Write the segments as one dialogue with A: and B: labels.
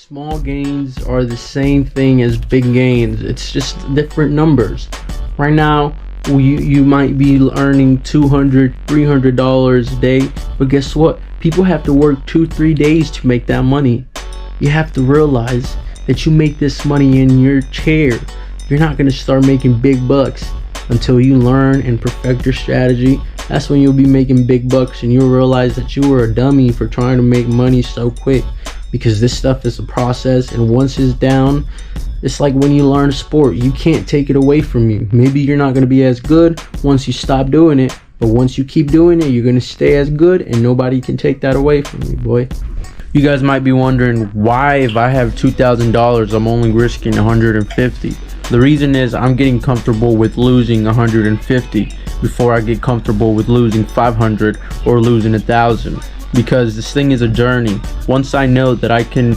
A: Small gains are the same thing as big gains. It's just different numbers. Right now, you might be earning $200, $300 a day, but guess what? People have to work 2-3 days to make that money. You have to realize that you make this money in your chair. You're not going to start making big bucks until you learn and perfect your strategy. That's when you'll be making big bucks, and you'll realize that you were a dummy for trying to make money so quick, because this stuff is a process, and once it's down, it's like when you learn sport. You can't take it away from you. Maybe you're not going to be as good once you stop doing it, but once you keep doing it, you're going to stay as good, and nobody can take that away from you, boy. You guys might be wondering why, if I have $2,000, I'm only risking $150. The reason is I'm getting comfortable with losing $150 before I get comfortable with losing $500 or losing $1,000, because this thing is a journey. Once I know that I can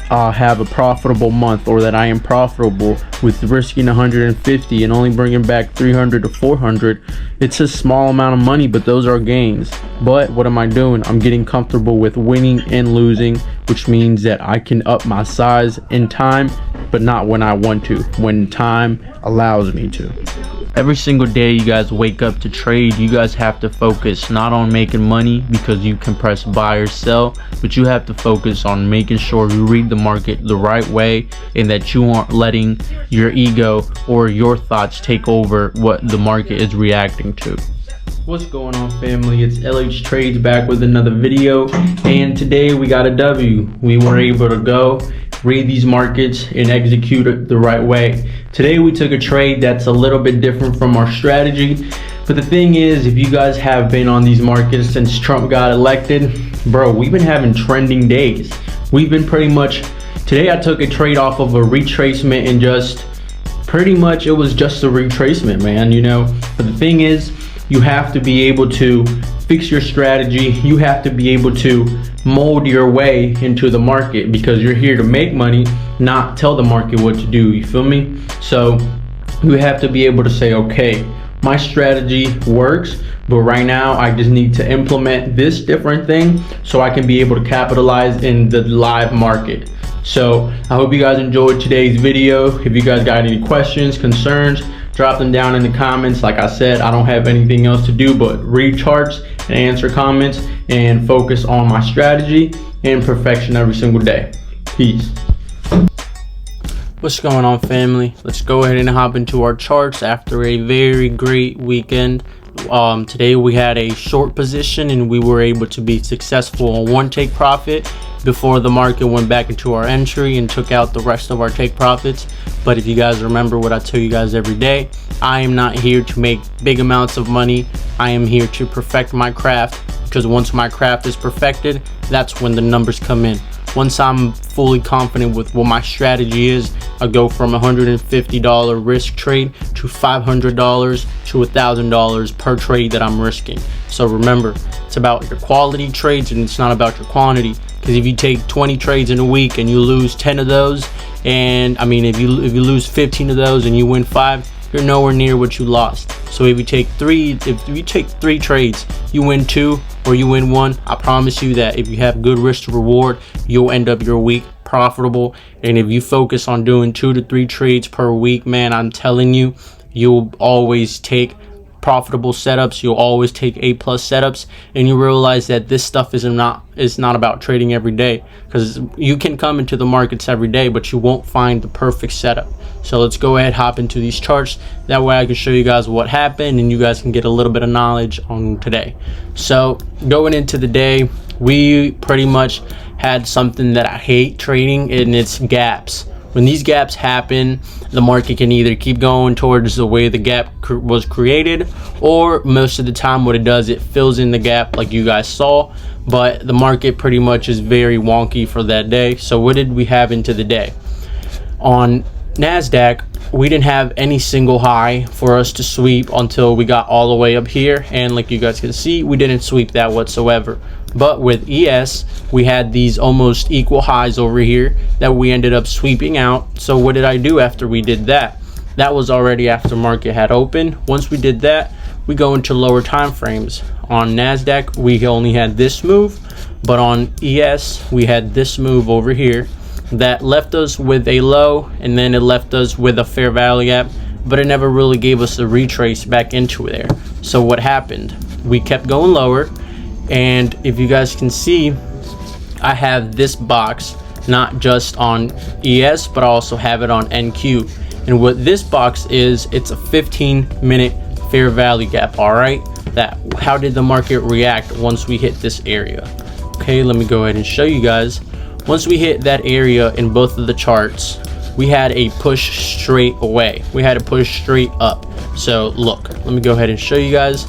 A: have a profitable month, or that I am profitable with risking $150 and only bringing back $300 to $400, it's a small amount of money, but those are gains. But what am I doing? I'm getting comfortable with winning and losing, which means that I can up my size in time, but not when I want to, when time allows me to. Every single day you guys wake up to trade, you guys have to focus not on making money, because you can press buy or sell, but you have to focus on making sure you read the market the right way, and that you aren't letting your ego or your thoughts take over what the market is reacting to. What's going on, family? It's LH Trades back with another video, and today we got a W. We were able to go read these markets and execute it the right way. Today we took a trade that's a little bit different from our strategy, but the thing is, if you guys have been on these markets since Trump got elected, bro, we've been having trending days. We've been pretty much, today I took a trade off of a retracement, and just pretty much it was just a retracement, man, you know. But the thing is, you have to be able to fix your strategy. You have to be able to mold your way into the market, because you're here to make money, not tell the market what to do. You feel me? So you have to be able to say, okay, my strategy works, but right now I just need to implement this different thing so I can be able to capitalize in the live market. So I hope you guys enjoyed today's video. If you guys got any questions, concerns, drop them down in the comments. Like I said, I don't have anything else to do but read charts and answer comments and focus on my strategy and perfection every single day. Peace. What's going on, family? Let's go ahead and hop into our charts after a very great weekend. Today we had a short position, and we were able to be successful on one take profit before the market went back into our entry and took out the rest of our take profits. But if you guys remember what I tell you guys every day, I am not here to make big amounts of money. I am here to perfect my craft, because once my craft is perfected, that's when the numbers come in. Once I'm fully confident with what my strategy is, I go from $150 risk trade to $500 to $1,000 per trade that I'm risking. So remember, it's about your quality trades, and it's not about your quantity. Because if you take 20 trades in a week and you lose 10 of those, and I mean if you lose 15 of those and you win 5, you're nowhere near what you lost. So if you take three trades, you win 2 or you win 1, I promise you that if you have good risk to reward, you'll end up your week profitable. And if you focus on doing 2 to 3 trades per week, man, I'm telling you, you'll always take profitable setups. You'll always take A+ setups, and you realize that this stuff is not about trading every day, because you can come into the markets every day, but you won't find the perfect setup. So let's go ahead, hop into these charts. That way I can show you guys what happened, and you guys can get a little bit of knowledge on today. So going into the day, we pretty much had something that I hate trading, and it's gaps. When these gaps happen, the market can either keep going towards the way the gap was created, or most of the time what it does, it fills in the gap like you guys saw. But the market pretty much is very wonky for that day. So what did we have into the day? On NASDAQ, we didn't have any single high for us to sweep until we got all the way up here, and like you guys can see, we didn't sweep that whatsoever. But with ES, we had these almost equal highs over here that we ended up sweeping out. So what did I do after we did that? That was already after market had opened. Once we did that, we go into lower time frames. On NASDAQ, we only had this move, but on ES, we had this move over here. that left us with a low, and then it left us with a fair value gap, but it never really gave us a retrace back into there. So what happened? We kept going lower, and if you guys can see, I have this box not just on ES, but I also have it on NQ. And what this box is, it's a 15-minute fair value gap. All right, that how did the market react once we hit this area? Okay, let me go ahead and show you guys. Once we hit that area in both of the charts, we had a push straight away. We had a push straight up. So look, let me go ahead and show you guys.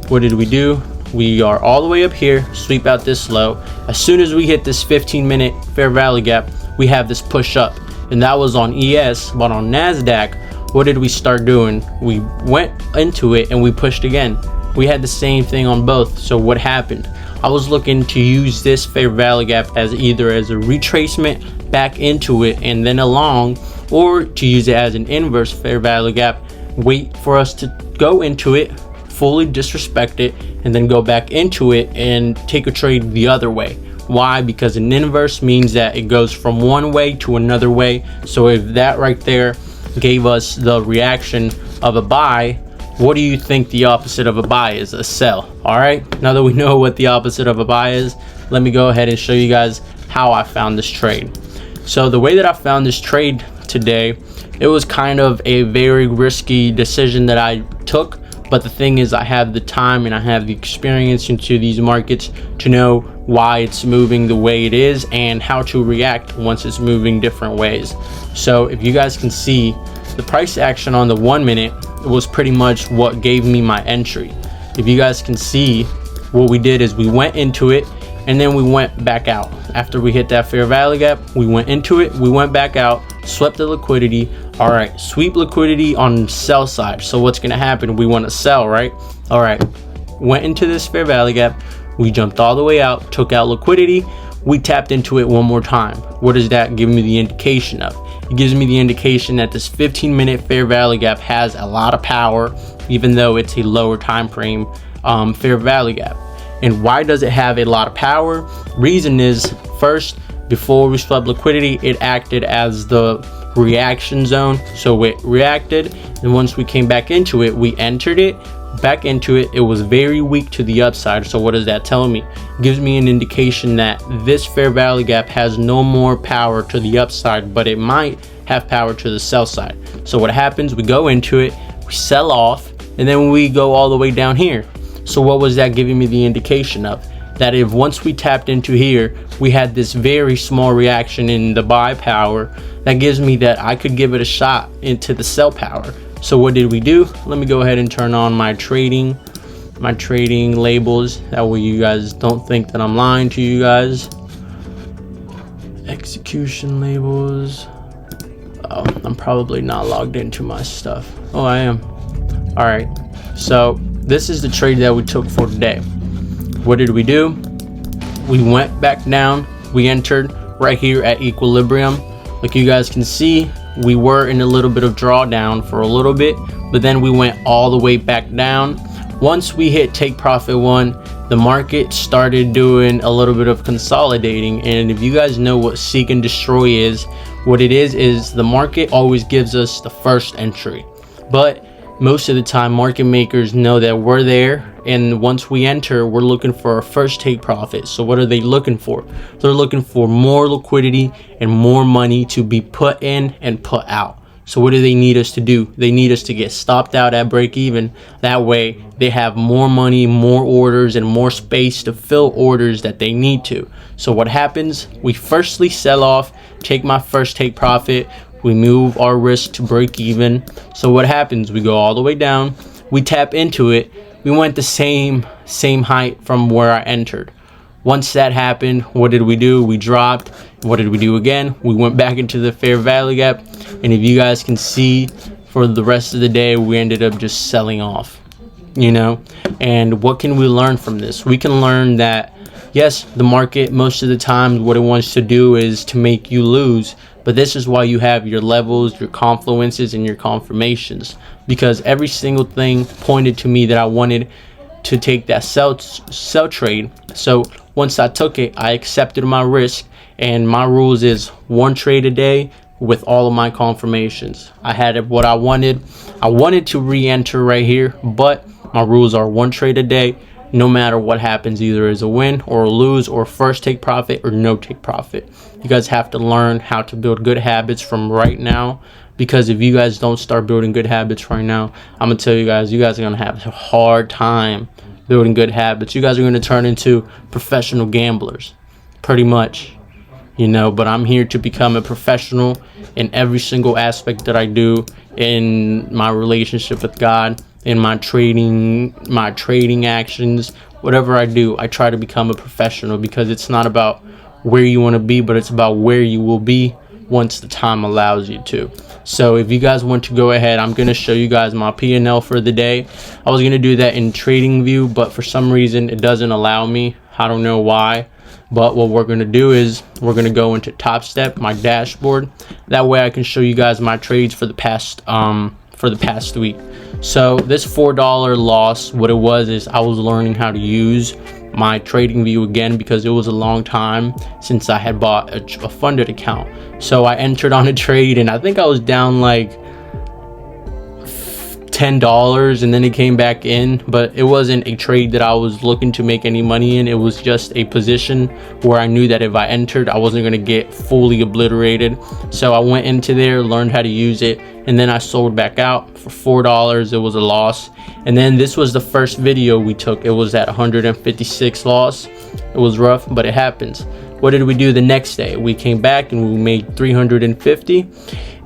A: What did we do? We are all the way up here, sweep out this low. As soon as we hit this 15-minute fair value gap, we have this push up, and that was on ES. But on NASDAQ, what did we start doing? We went into it and we pushed again. We had the same thing on both. So what happened? I was looking to use this fair value gap as either as a retracement back into it and then along, or to use it as an inverse fair value gap, wait for us to go into it, fully disrespect it, and then go back into it and take a trade the other way. Why? Because an inverse means that it goes from one way to another way. So if that right there gave us the reaction of a buy, what do you think the opposite of a buy is? A sell. All right, now that we know what the opposite of a buy is, let me go ahead and show you guys how I found this trade. So the way that I found this trade today, it was kind of a very risky decision that I took, but the thing is, I have the time and I have the experience into these markets to know why it's moving the way it is and how to react once it's moving different ways. So if you guys can see, the price action on the 1 minute was pretty much what gave me my entry. If you guys can see, what we did is we went into it and then we went back out. After we hit that fair value gap, we went into it, we went back out, swept the liquidity. All right, sweep liquidity on sell side. So what's gonna happen? We want to sell, right? All right, went into this fair value gap, we jumped all the way out, took out liquidity, we tapped into it one more time. What does that give me the indication of? It gives me the indication that this 15-minute fair value gap has a lot of power, even though it's a lower time frame fair value gap. And why does it have a lot of power? Reason is, first, before we swept liquidity, it acted as the reaction zone. So it reacted, and once we came back into it, we entered it back into it. It was very weak to the upside. So what does that tell me? It gives me an indication that this fair value gap has no more power to the upside, but it might have power to the sell side. So what happens? We go into it, we sell off, and then we go all the way down here. So what was that giving me the indication of? That if once we tapped into here, we had this very small reaction in the buy power, that gives me that I could give it a shot into the sell power. So what did we do? Let me go ahead and turn on my trading labels. That way you guys don't think that I'm lying to you guys. Execution labels. Oh, I'm probably not logged into my stuff. Oh, I am. All right. So this is the trade that we took for today. What did we do? We went back down. We entered right here at equilibrium. Like you guys can see, we were in a little bit of drawdown for a little bit, but then we went all the way back down. Once we hit take profit 1, the market started doing a little bit of consolidating. And if you guys know what seek and destroy is, what it is the market always gives us the first entry, but most of the time market makers know that we're there, and once we enter, we're looking for our first take profit. So what are they looking for? They're looking for more liquidity and more money to be put in and put out. So what do they need us to do? They need us to get stopped out at break even. That way they have more money, more orders, and more space to fill orders that they need to. So what happens? We firstly sell off, take my first take profit. We move our risk to break even. So what happens? We go all the way down, we tap into it, we went the same height from where I entered. Once that happened, what did we do? We dropped. What did we do again? We went back into the fair value gap, and if you guys can see, for the rest of the day we ended up just selling off, you know. And what can we learn from this? We can learn that yes, the market most of the time what it wants to do is to make you lose. But this is why you have your levels, your confluences, and your confirmations, because every single thing pointed to me that I wanted to take that sell trade. So once I took it, I accepted my risk, and my rules is one trade a day with all of my confirmations. I had what I wanted. I wanted to re-enter right here, but my rules are one trade a day, no matter what happens, either as a win or a lose, or first take profit or no take profit. You guys have to learn how to build good habits from right now, because if you guys don't start building good habits right now, I'm gonna tell you guys are gonna have a hard time building good habits. You guys are gonna turn into professional gamblers, pretty much, you know. But I'm here to become a professional in every single aspect that I do, in my relationship with God, in my trading actions, whatever I do. I try to become a professional, because it's not about where you want to be, but it's about where you will be once the time allows you to. So if you guys want to go ahead, I'm going to show you guys my P&L for the day. I was going to do that in trading view, but for some reason it doesn't allow me. I don't know why. But what we're going to do is we're going to go into Topstep, my dashboard. That way I can show you guys my trades for the past week. So this $4 loss, what it was is I was learning how to use my trading view again, because it was a long time since I had bought a funded account. So I entered on a trade, and I think I was down like $10, and then it came back in, but it wasn't a trade that I was looking to make any money in. It was just a position where I knew that if I entered, I wasn't going to get fully obliterated. So I went into there, learned how to use it, and then I sold back out for $4. It was a loss. And then this was the first video we took. It was at 156 loss. It was rough, but it happens. What did we do the next day? We came back and we made 350.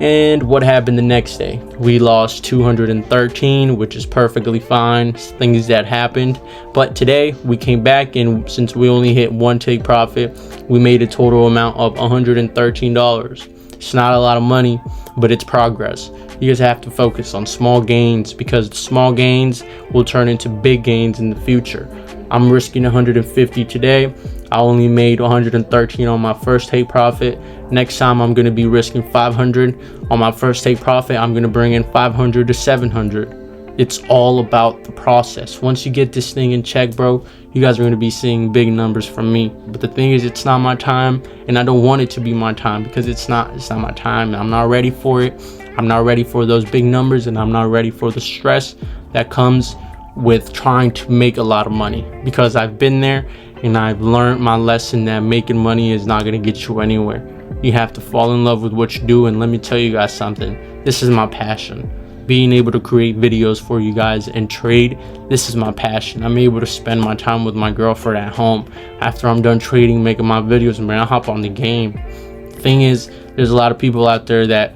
A: And what happened the next day? We lost 213, which is perfectly fine. Things that happened. But today we came back, and since we only hit one take profit, we made a total amount of $113. It's not a lot of money, but it's progress. You guys have to focus on small gains, because the small gains will turn into big gains in the future. I'm risking 150 today. I only made 113 on my first take profit. Next time I'm going to be risking 500 on my first take profit. I'm going to bring in 500 to 700. It's all about the process. Once you get this thing in check, bro, you guys are going to be seeing big numbers from me. But the thing is, it's not my time, and I don't want it to be my time, because it's not my time. I'm not ready for it. I'm not ready for those big numbers, and I'm not ready for the stress that comes with trying to make a lot of money, because I've been there and I've learned my lesson that making money is not going to get you anywhere. You have to fall in love with what you do. And let me tell you guys something. This is my passion. Being able to create videos for you guys and trade, this is my passion. I'm able to spend my time with my girlfriend at home after I'm done trading, making my videos, and man, I hop on the game. Thing is, there's a lot of people out there that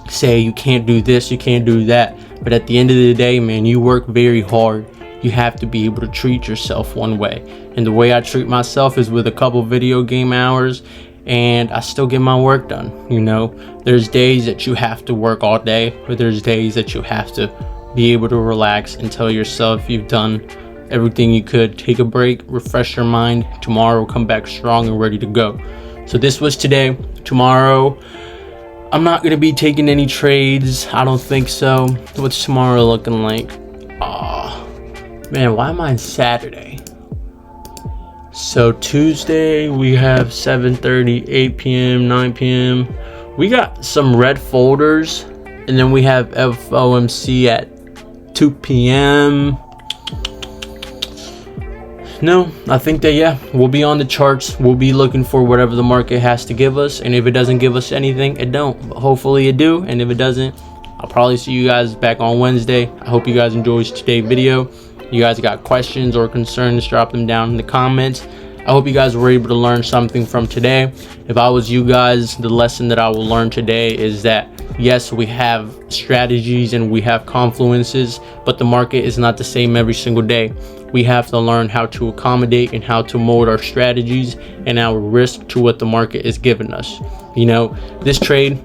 A: say you can't do this, you can't do that. But at the end of the day, man, you work very hard. You have to be able to treat yourself one way. And the way I treat myself is with a couple video game hours, and I still get my work done. You know, there's days that you have to work all day, but there's days that you have to be able to relax and tell yourself you've done everything you could. Take a break, refresh your mind. Tomorrow, come back strong and ready to go. So this was today. Tomorrow, I'm not going to be taking any trades. I don't think so. What's tomorrow looking like? Oh, man, why am I on Saturday? So Tuesday, we have 7:30, 8 p.m., 9 p.m. We got some red folders. And then we have FOMC at 2 p.m. No, I think that, yeah, we'll be on the charts. We'll be looking for whatever the market has to give us. And if it doesn't give us anything, it don't. But hopefully it do. And if it doesn't, I'll probably see you guys back on Wednesday. I hope you guys enjoyed today's video. You guys got questions or concerns, drop them down in the comments. I hope you guys were able to learn something from today. If I was you guys, the lesson that I will learn today is that, yes, we have strategies and we have confluences, but the market is not the same every single day. We have to learn how to accommodate and how to mold our strategies and our risk to what the market is giving us. You know, this trade,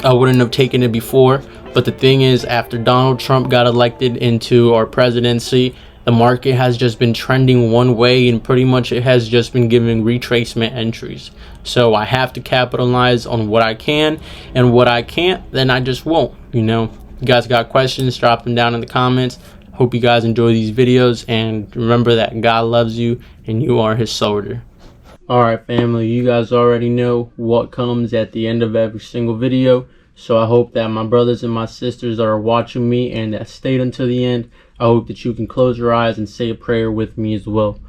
A: I wouldn't have taken it before, but the thing is, after Donald Trump got elected into our presidency, the market has just been trending one way, and pretty much it has just been giving retracement entries. So I have to capitalize on what I can, and what I can't, then I just won't. You know, you guys got questions, drop them down in the comments. Hope you guys enjoy these videos, and remember that God loves you and you are his soldier. Alright family, you guys already know what comes at the end of every single video. So I hope that my brothers and my sisters that are watching me and that stayed until the end, I hope that you can close your eyes and say a prayer with me as well.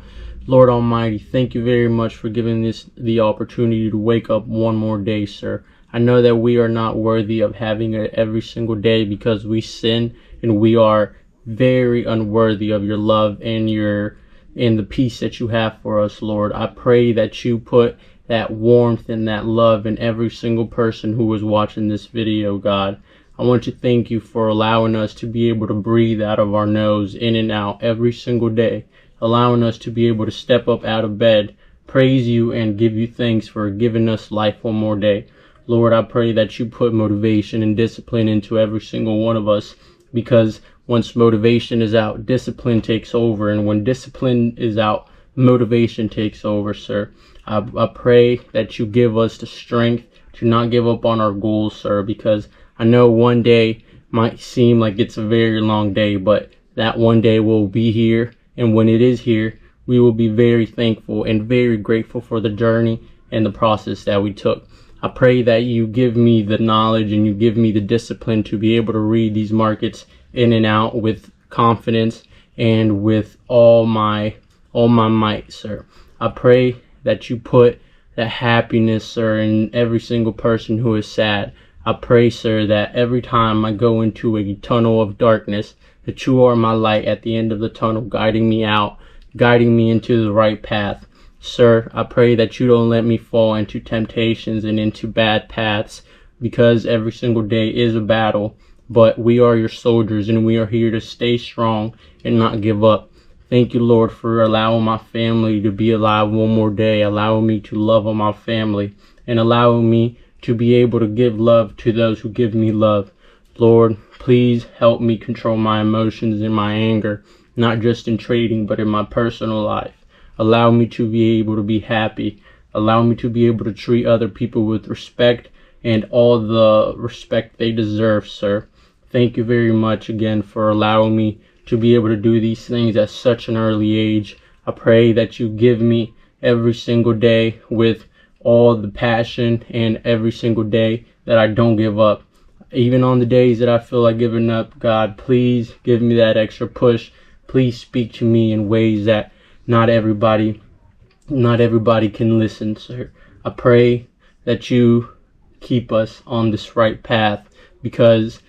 A: Lord Almighty, thank you very much for giving us the opportunity to wake up one more day, sir. I know that we are not worthy of having it every single day because we sin and we are very unworthy of your love and the peace that you have for us, Lord. I pray that you put that warmth and that love in every single person who is watching this video, God. I want to thank you for allowing us to be able to breathe out of our nose, in and out, every single day, allowing us to be able to step up out of bed, praise you, and give you thanks for giving us life one more day. Lord, I pray that you put motivation and discipline into every single one of us, because once motivation is out, discipline takes over, and when discipline is out, motivation takes over, sir. I pray that you give us the strength to not give up on our goals, sir, because I know one day might seem like it's a very long day, but that one day will be here, and when it is here, we will be very thankful and very grateful for the journey and the process that we took. I pray that you give me the knowledge and you give me the discipline to be able to read these markets in and out with confidence and with all my might, sir. I pray that you put that happiness, sir, in every single person who is sad. I pray, sir, that every time I go into a tunnel of darkness, that you are my light at the end of the tunnel, guiding me out, guiding me into the right path. Sir, I pray that you don't let me fall into temptations and into bad paths, because every single day is a battle, but we are your soldiers and we are here to stay strong and not give up. Thank you, Lord, for allowing my family to be alive one more day, allowing me to love on my family, and allowing me to be able to give love to those who give me love. Lord, please help me control my emotions and my anger, not just in trading, but in my personal life. Allow me to be able to be happy. Allow me to be able to treat other people with respect and all the respect they deserve, sir. Thank you very much again for allowing me to be able to do these things at such an early age. I pray that you give me every single day with all the passion, and every single day that I don't give up. Even on the days that I feel like giving up, God, please give me that extra push. Please speak to me in ways that not everybody can listen, sir. I pray that you keep us on this right path, because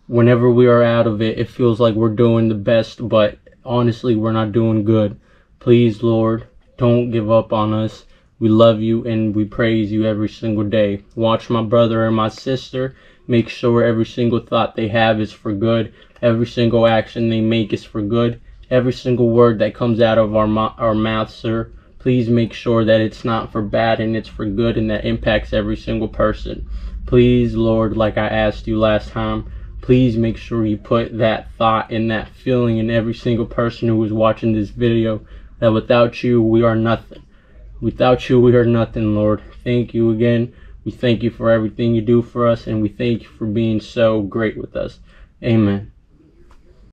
A: whenever we are out of it, it feels like we're doing the best, but honestly, we're not doing good. Please, Lord, don't give up on us. We love you and we praise you every single day. Watch my brother and my sister. Make sure every single thought they have is for good. Every single action they make is for good. Every single word that comes out of our mouth, sir, please make sure that it's not for bad and it's for good, and that impacts every single person. Please, Lord, like I asked you last time, please make sure you put that thought and that feeling in every single person who is watching this video, that without you, we are nothing. Without you, we are nothing, Lord. Thank you again. We thank you for everything you do for us, and we thank you for being so great with us. Amen.